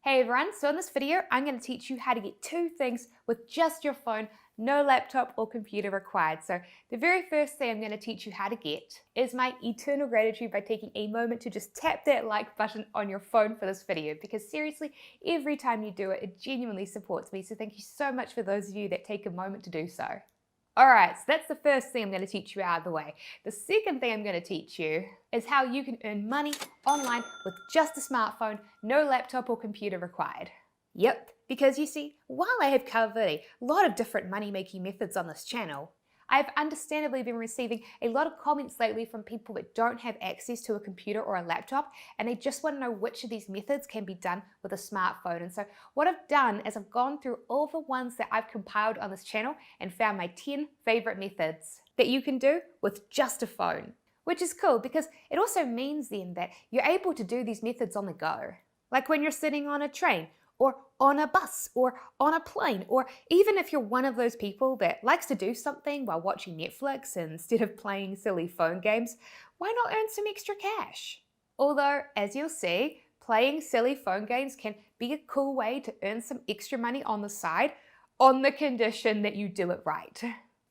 Hey everyone, so in this video I'm going to teach you how to get two things with just your phone, no laptop or computer required. So the very first thing I'm going to teach you how to get is my eternal gratitude by taking a moment to just tap that like button on your phone for this video, because seriously, every time you do it, it genuinely supports me. So thank you so much for those of you that take a moment to do so. Alright, so that's the first thing I'm going to teach you out of the way. The second thing I'm going to teach you is how you can earn money online with just a smartphone, no laptop or computer required. Yep, because you see, while I have covered a lot of different money-making methods on this channel, I've understandably been receiving a lot of comments lately from people that don't have access to a computer or a laptop, and they just want to know which of these methods can be done with a smartphone. And so what I've done is I've gone through all the ones that I've compiled on this channel and found my 10 favorite methods that you can do with just a phone. Which is cool because it also means then that you're able to do these methods on the go. Like when you're sitting on a train, or on a bus, or on a plane, or even if you're one of those people that likes to do something while watching Netflix instead of playing silly phone games, why not earn some extra cash? Although, as you'll see, playing silly phone games can be a cool way to earn some extra money on the side, on the condition that you do it right.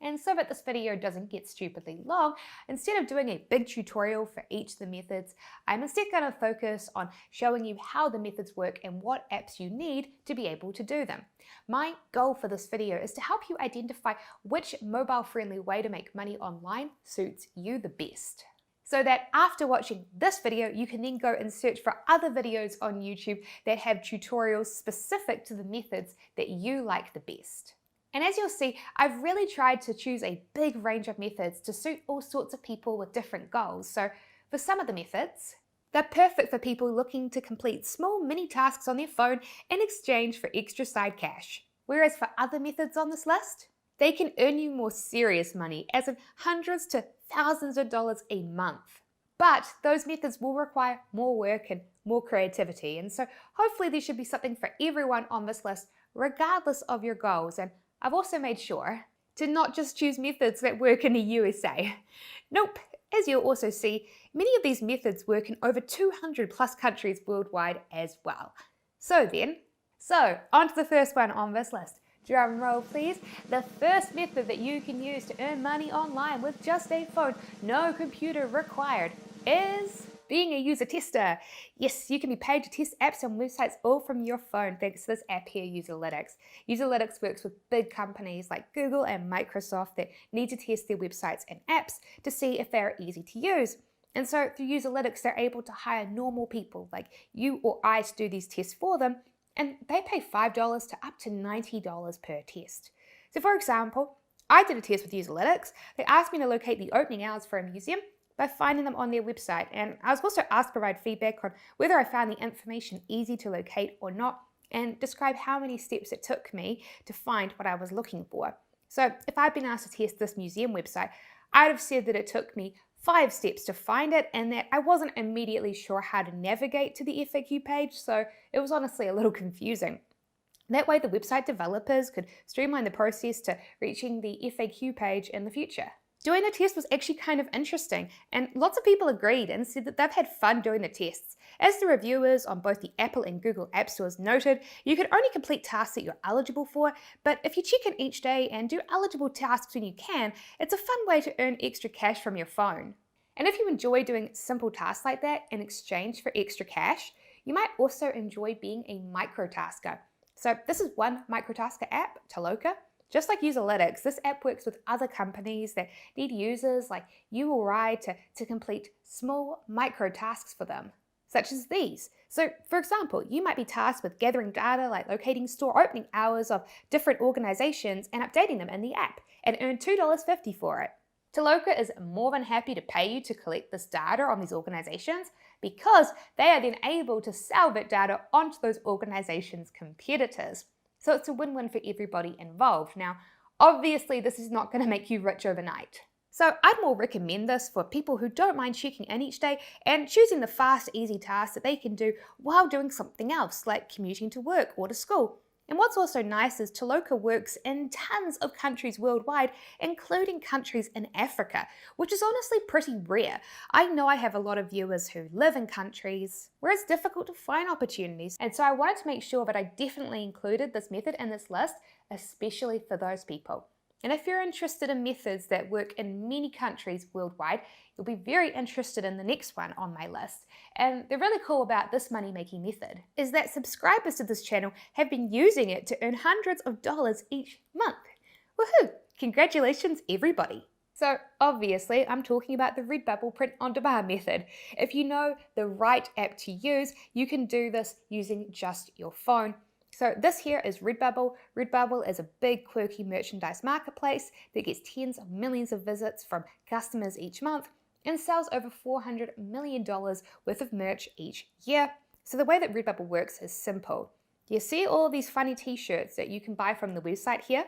And so that this video doesn't get stupidly long, instead of doing a big tutorial for each of the methods, I'm instead going to focus on showing you how the methods work and what apps you need to be able to do them. My goal for this video is to help you identify which mobile-friendly way to make money online suits you the best, so that after watching this video, you can then go and search for other videos on YouTube that have tutorials specific to the methods that you like the best. And as you'll see, I've really tried to choose a big range of methods to suit all sorts of people with different goals. So for some of the methods, they're perfect for people looking to complete small mini tasks on their phone in exchange for extra side cash. Whereas for other methods on this list, they can earn you more serious money, as in hundreds to thousands of dollars a month. But those methods will require more work and more creativity. And so hopefully there should be something for everyone on this list, regardless of your goals. And I've also made sure to not just choose methods that work in the USA. Nope, as you'll also see, many of these methods work in over 200 plus countries worldwide as well. So on to the first one on this list. Drum roll please. The first method that you can use to earn money online with just a phone, no computer required, is being a user tester. Yes, you can be paid to test apps and websites all from your phone thanks to this app here, Userlytics. Userlytics works with big companies like Google and Microsoft that need to test their websites and apps to see if they're easy to use. And so through Userlytics, they're able to hire normal people like you or I to do these tests for them, and they pay $5 to up to $90 per test. So for example, I did a test with Userlytics. They asked me to locate the opening hours for a museum by finding them on their website, and I was also asked to provide feedback on whether I found the information easy to locate or not, and describe how many steps it took me to find what I was looking for. So if I'd been asked to test this museum website, I'd have said that it took me 5 steps to find it and that I wasn't immediately sure how to navigate to the FAQ page, so it was honestly a little confusing. That way the website developers could streamline the process to reaching the FAQ page in the future. Doing the test was actually kind of interesting, and lots of people agreed and said that they've had fun doing the tests. As the reviewers on both the Apple and Google App Stores noted, you can only complete tasks that you're eligible for, but if you check in each day and do eligible tasks when you can, it's a fun way to earn extra cash from your phone. And if you enjoy doing simple tasks like that in exchange for extra cash, you might also enjoy being a microtasker. So this is one microtasker app, Toloka. Just like Userlytics, this app works with other companies that need users like you or I to complete small micro tasks for them, such as these. So for example, you might be tasked with gathering data like locating store opening hours of different organizations and updating them in the app, and earn $2.50 for it. Toloka is more than happy to pay you to collect this data on these organizations, because they are then able to sell that data onto those organizations' competitors. So it's a win-win for everybody involved. Now, obviously this is not going to make you rich overnight. So I'd more recommend this for people who don't mind checking in each day and choosing the fast, easy tasks that they can do while doing something else, like commuting to work or to school. And what's also nice is Toloka works in tons of countries worldwide, including countries in Africa, which is honestly pretty rare. I know I have a lot of viewers who live in countries where it's difficult to find opportunities, and so I wanted to make sure that I definitely included this method in this list, especially for those people. And if you're interested in methods that work in many countries worldwide, you'll be very interested in the next one on my list. And the really cool about this money-making method is that subscribers to this channel have been using it to earn hundreds of dollars each month. Woohoo! Congratulations, everybody! So obviously, I'm talking about the Redbubble print on demand method. If you know the right app to use, you can do this using just your phone. So this here is Redbubble. Redbubble is a big quirky merchandise marketplace that gets tens of millions of visits from customers each month and sells over $400 million worth of merch each year. So the way that Redbubble works is simple. You see all of these funny t-shirts that you can buy from the website here?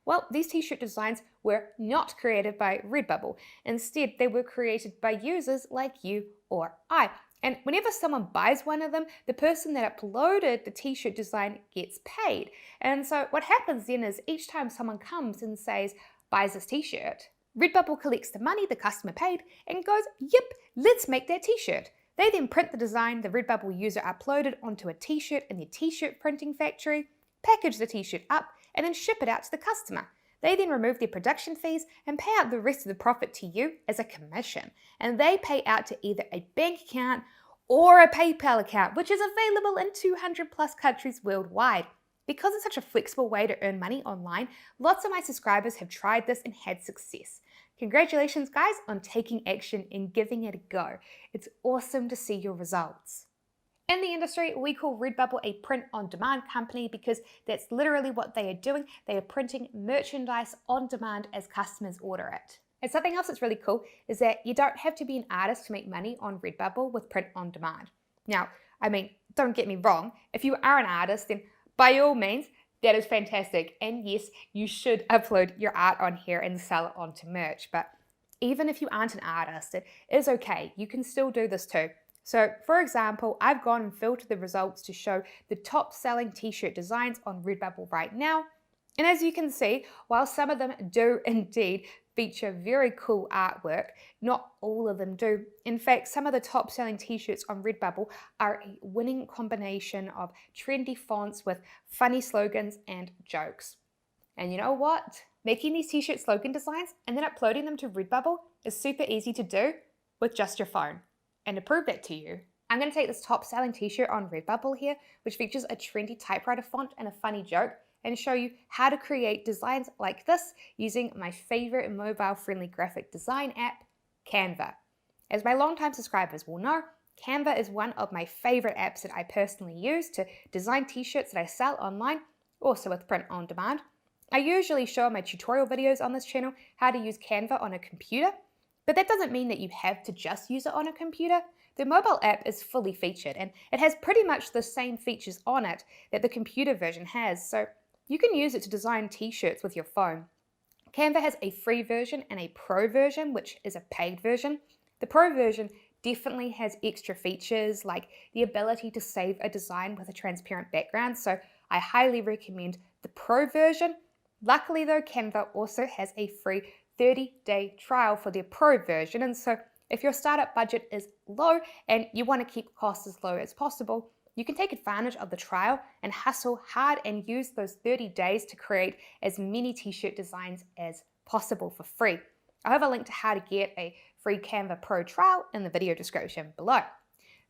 Well, these t-shirt designs were not created by Redbubble. Instead, they were created by users like you or I. And whenever someone buys one of them, the person that uploaded the t-shirt design gets paid. And so what happens then is each time someone comes and says, buys this t-shirt, Redbubble collects the money the customer paid and goes, yep, let's make that t-shirt. They then print the design the Redbubble user uploaded onto a t-shirt in their t-shirt printing factory, package the t-shirt up, and then ship it out to the customer. They then remove their production fees and pay out the rest of the profit to you as a commission. And they pay out to either a bank account or a PayPal account, which is available in 200 plus countries worldwide. Because it's such a flexible way to earn money online, lots of my subscribers have tried this and had success. Congratulations guys on taking action and giving it a go. It's awesome to see your results. In the industry, we call Redbubble a print-on-demand company because that's literally what they are doing. They are printing merchandise on demand as customers order it. And something else that's really cool is that you don't have to be an artist to make money on Redbubble with print-on-demand. Now, I mean, don't get me wrong, if you are an artist, then by all means, that is fantastic. And yes, you should upload your art on here and sell it onto merch. But even if you aren't an artist, it is okay. You can still do this too. So for example, I've gone and filtered the results to show the top selling t-shirt designs on Redbubble right now. And as you can see, while some of them do indeed feature very cool artwork, not all of them do. In fact, some of the top selling t-shirts on Redbubble are a winning combination of trendy fonts with funny slogans and jokes. And you know what? Making these t-shirt slogan designs and then uploading them to Redbubble is super easy to do with just your phone. And to prove that to you, I'm going to take this top selling t-shirt on Redbubble here, which features a trendy typewriter font and a funny joke, and show you how to create designs like this using my favorite mobile friendly graphic design app, Canva. As my longtime subscribers will know, Canva is one of my favorite apps that I personally use to design t-shirts that I sell online, also with print on demand. I usually show my tutorial videos on this channel how to use Canva on a computer, but that doesn't mean that you have to just use it on a computer. The mobile app is fully featured and it has pretty much the same features on it that the computer version has, so you can use it to design t-shirts with your phone. Canva has a free version and a pro version, which is a paid version. The pro version definitely has extra features like the ability to save a design with a transparent background, so I highly recommend the pro version. Luckily though, Canva also has a free 30-day trial for their pro version, and so if your startup budget is low and you want to keep costs as low as possible, you can take advantage of the trial and hustle hard and use those 30 days to create as many t-shirt designs as possible for free. I have a link to how to get a free Canva Pro trial in the video description below.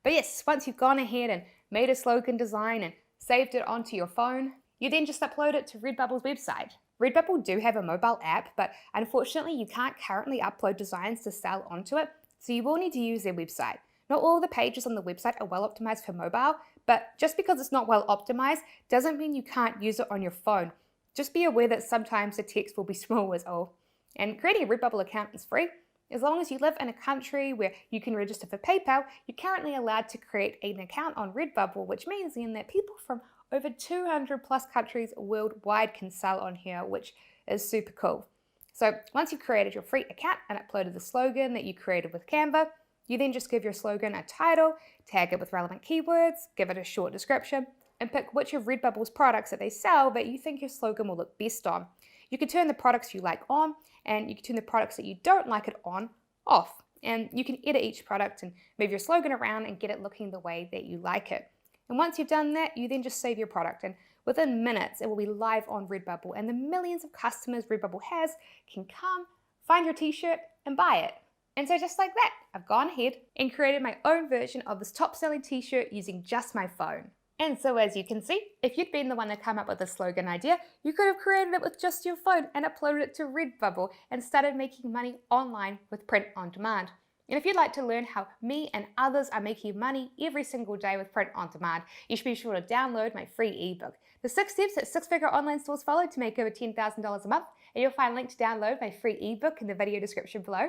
But yes, once you've gone ahead and made a slogan design and saved it onto your phone, you then just upload it to Redbubble's website. Redbubble do have a mobile app, but unfortunately you can't currently upload designs to sell onto it, so you will need to use their website. Not all the pages on the website are well optimized for mobile, but just because it's not well optimized doesn't mean you can't use it on your phone. Just be aware that sometimes the text will be small as all. And creating a Redbubble account is free. As long as you live in a country where you can register for PayPal, you're currently allowed to create an account on Redbubble, which means then that people from over 200 plus countries worldwide can sell on here, which is super cool. So once you've created your free account and uploaded the slogan that you created with Canva, you then just give your slogan a title, tag it with relevant keywords, give it a short description, and pick which of Redbubble's products that they sell that you think your slogan will look best on. You can turn the products you like on, and you can turn the products that you don't like it on off. And you can edit each product and move your slogan around and get it looking the way that you like it. And once you've done that, you then just save your product, and within minutes it will be live on Redbubble, and the millions of customers Redbubble has can come, find your t-shirt and buy it. And so just like that, I've gone ahead and created my own version of this top selling t-shirt using just my phone. And so as you can see, if you'd been the one to come up with the slogan idea, you could have created it with just your phone and uploaded it to Redbubble and started making money online with print on demand. And if you'd like to learn how me and others are making money every single day with print on demand, you should be sure to download my free ebook, The 6 Steps That Six-Figure Online Stores Follow to Make Over $10,000 a Month, and you'll find a link to download my free ebook in the video description below.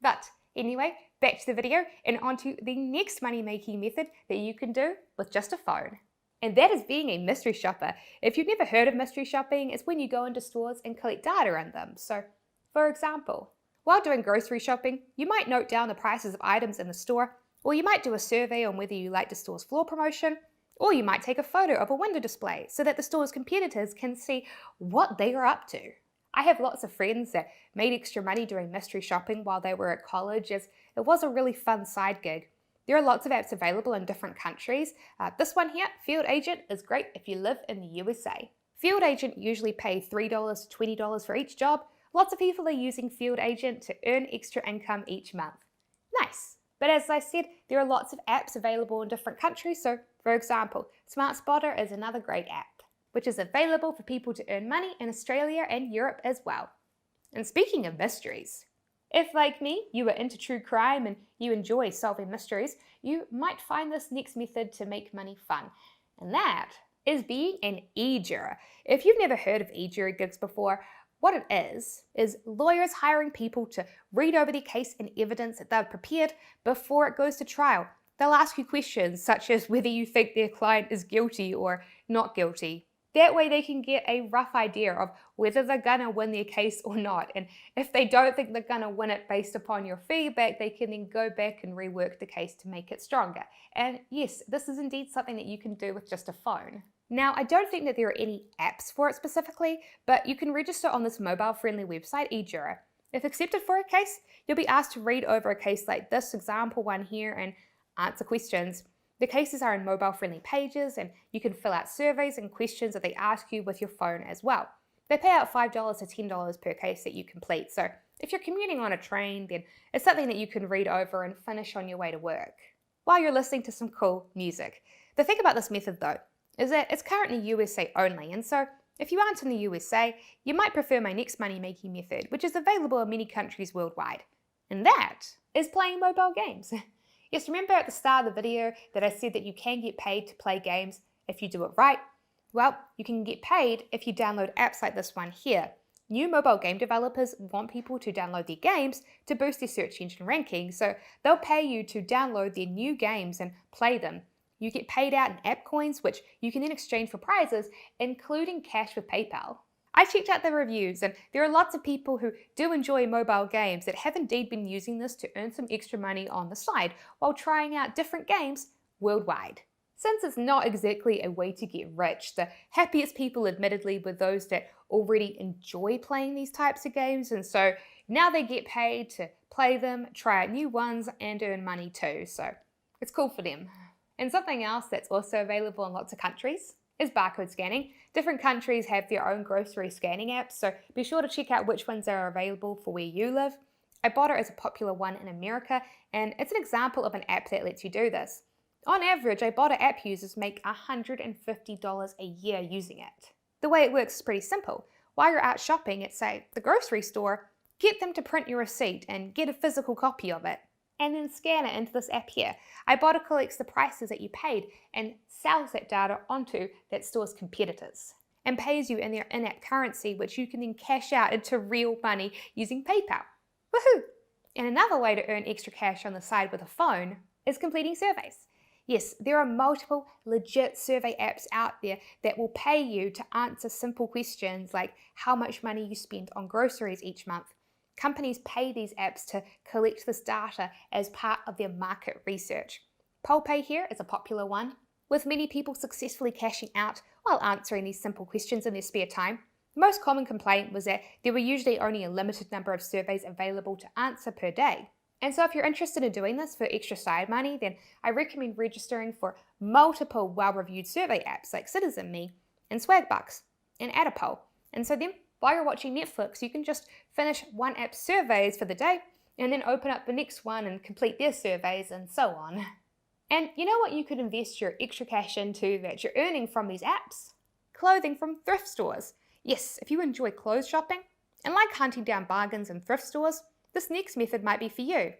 But anyway, back to the video and onto the next money-making method that you can do with just a phone. And that is being a mystery shopper. If you've never heard of mystery shopping, it's when you go into stores and collect data on them. So, for example, while doing grocery shopping, you might note down the prices of items in the store, or you might do a survey on whether you like the store's floor promotion, or you might take a photo of a window display so that the store's competitors can see what they are up to. I have lots of friends that made extra money doing mystery shopping while they were at college, as it was a really fun side gig. There are lots of apps available in different countries. This one here, Field Agent, is great if you live in the USA. Field Agent usually pays $3 to $20 for each job. Lots of people are using Field Agent to earn extra income each month. Nice. But as I said, there are lots of apps available in different countries. So, for example, SmartSpotter is another great app, which is available for people to earn money in Australia and Europe as well. And speaking of mysteries, if, like me, you are into true crime and you enjoy solving mysteries, you might find this next method to make money fun. And that is being an e-juror. If you've never heard of e-jury gigs before, what it is lawyers hiring people to read over their case and evidence that they've prepared before it goes to trial. They'll ask you questions such as whether you think their client is guilty or not guilty. That way they can get a rough idea of whether they're gonna win their case or not. And if they don't think they're gonna win it based upon your feedback, they can then go back and rework the case to make it stronger. And yes, this is indeed something that you can do with just a phone. Now, I don't think that there are any apps for it specifically, but you can register on this mobile-friendly website, eJuror. If accepted for a case, you'll be asked to read over a case like this example one here and answer questions. The cases are in mobile-friendly pages, and you can fill out surveys and questions that they ask you with your phone as well. They pay out $5 to $10 per case that you complete, so if you're commuting on a train, then it's something that you can read over and finish on your way to work, while you're listening to some cool music. The thing about this method, though, is that it's currently USA only, and so if you aren't in the USA, you might prefer my next money-making method, which is available in many countries worldwide. And that is playing mobile games. Yes, remember at the start of the video that I said that you can get paid to play games if you do it right? Well, you can get paid if you download apps like this one here. New mobile game developers want people to download their games to boost their search engine ranking, so they'll pay you to download their new games and play them. You get paid out in app coins, which you can then exchange for prizes, including cash with PayPal. I checked out the reviews, and there are lots of people who do enjoy mobile games that have indeed been using this to earn some extra money on the side while trying out different games worldwide. Since it's not exactly a way to get rich, the happiest people admittedly were those that already enjoy playing these types of games, and so now they get paid to play them, try out new ones, and earn money too, so it's cool for them. And something else that's also available in lots of countries is barcode scanning. Different countries have their own grocery scanning apps, so be sure to check out which ones are available for where you live. Ibotta is a popular one in America, and it's an example of an app that lets you do this. On average, Ibotta app users make $150 a year using it. The way it works is pretty simple. While you're out shopping at, say, the grocery store, get them to print your receipt and get a physical copy of it, and then scan it into this app here. Ibotta collects the prices that you paid and sells that data onto that store's competitors and pays you in their in-app currency, which you can then cash out into real money using PayPal. Woohoo! And another way to earn extra cash on the side with a phone is completing surveys. Yes, there are multiple legit survey apps out there that will pay you to answer simple questions like how much money you spend on groceries each month. Companies pay these apps to collect this data as part of their market research. PollPay here is a popular one. with many people successfully cashing out while answering these simple questions in their spare time, the most common complaint was that there were usually only a limited number of surveys available to answer per day. And so if you're interested in doing this for extra side money, then I recommend registering for multiple well-reviewed survey apps like CitizenMe and Swagbucks and Add a Poll. And so then while you're watching Netflix, you can just finish one app's surveys for the day and then open up the next one and complete their surveys and so on. And you know what you could invest your extra cash into that you're earning from these apps? Clothing from thrift stores. Yes, if you enjoy clothes shopping and like hunting down bargains in thrift stores, this next method might be for you.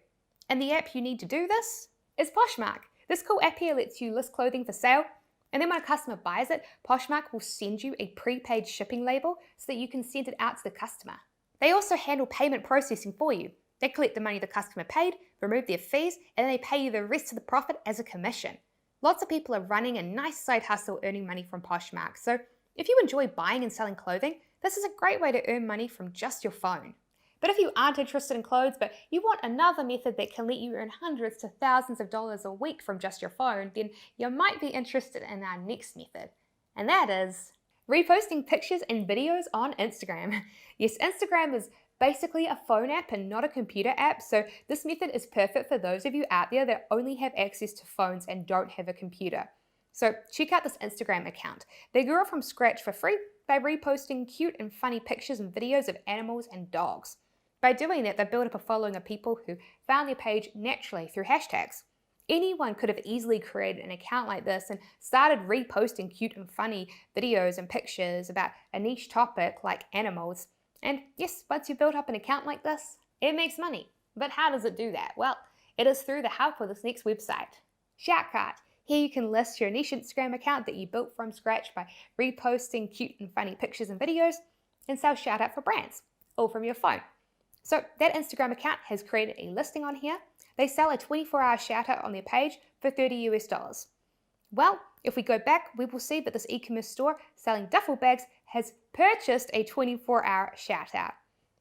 And the app you need to do this is Poshmark. This cool app here lets you list clothing for sale, and then when a customer buys it, Poshmark will send you a prepaid shipping label so that you can send it out to the customer. They also handle payment processing for you. They collect the money the customer paid, remove their fees, and then they pay you the rest of the profit as a commission. Lots of people are running a nice side hustle earning money from Poshmark, so if you enjoy buying and selling clothing, this is a great way to earn money from just your phone. But if you aren't interested in clothes, but you want another method that can let you earn hundreds to thousands of dollars a week from just your phone, then you might be interested in our next method. And that is reposting pictures and videos on Instagram. Yes, Instagram is basically a phone app and not a computer app, so this method is perfect for those of you out there that only have access to phones and don't have a computer. So check out this Instagram account. They grew it from scratch for free by reposting cute and funny pictures and videos of animals and dogs. By doing that, they built up a following of people who found their page naturally through hashtags. Anyone could have easily created an account like this and started reposting cute and funny videos and pictures about a niche topic like animals. And yes, once you build up an account like this, it makes money. But how does it do that? Well, it is through the help of this next website, Shoutcart. Here you can list your niche Instagram account that you built from scratch by reposting cute and funny pictures and videos and sell shout out for brands, all from your phone. So that Instagram account has created a listing on here. They sell a 24-hour shout out on their page for $30 US. Well, if we go back, we will see that this e-commerce store selling duffel bags has purchased a 24-hour shout out.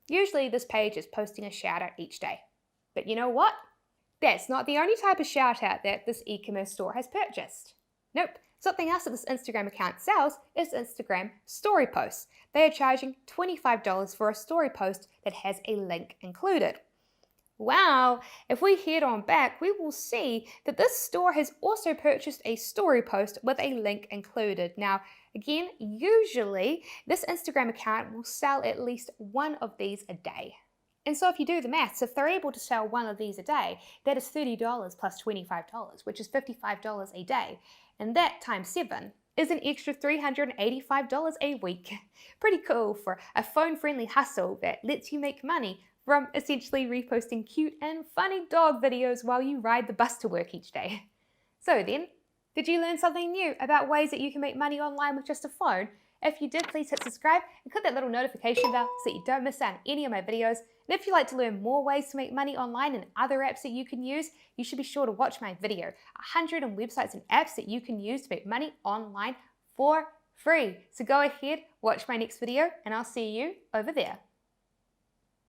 Usually this page is posting a shout out each day. But you know what? That's not the only type of shout out that this e-commerce store has purchased. Nope. Something else that this Instagram account sells is Instagram story posts. They are charging $25 for a story post that has a link included. Wow, if we head on back, we will see that this store has also purchased a story post with a link included. Now, again, usually this Instagram account will sell at least one of these a day. And so if you do the maths, if they're able to sell one of these a day, that is $30 plus $25, which is $55 a day. And that times 7 is an extra $385 a week. Pretty cool for a phone-friendly hustle that lets you make money from essentially reposting cute and funny dog videos while you ride the bus to work each day. So then, did you learn something new about ways that you can make money online with just a phone? If you did, please hit subscribe and click that little notification bell so that you don't miss out on any of my videos. And if you'd like to learn more ways to make money online and other apps that you can use, you should be sure to watch my video, 100 websites and apps that you can use to make money online for free. So go ahead, watch my next video, and I'll see you over there.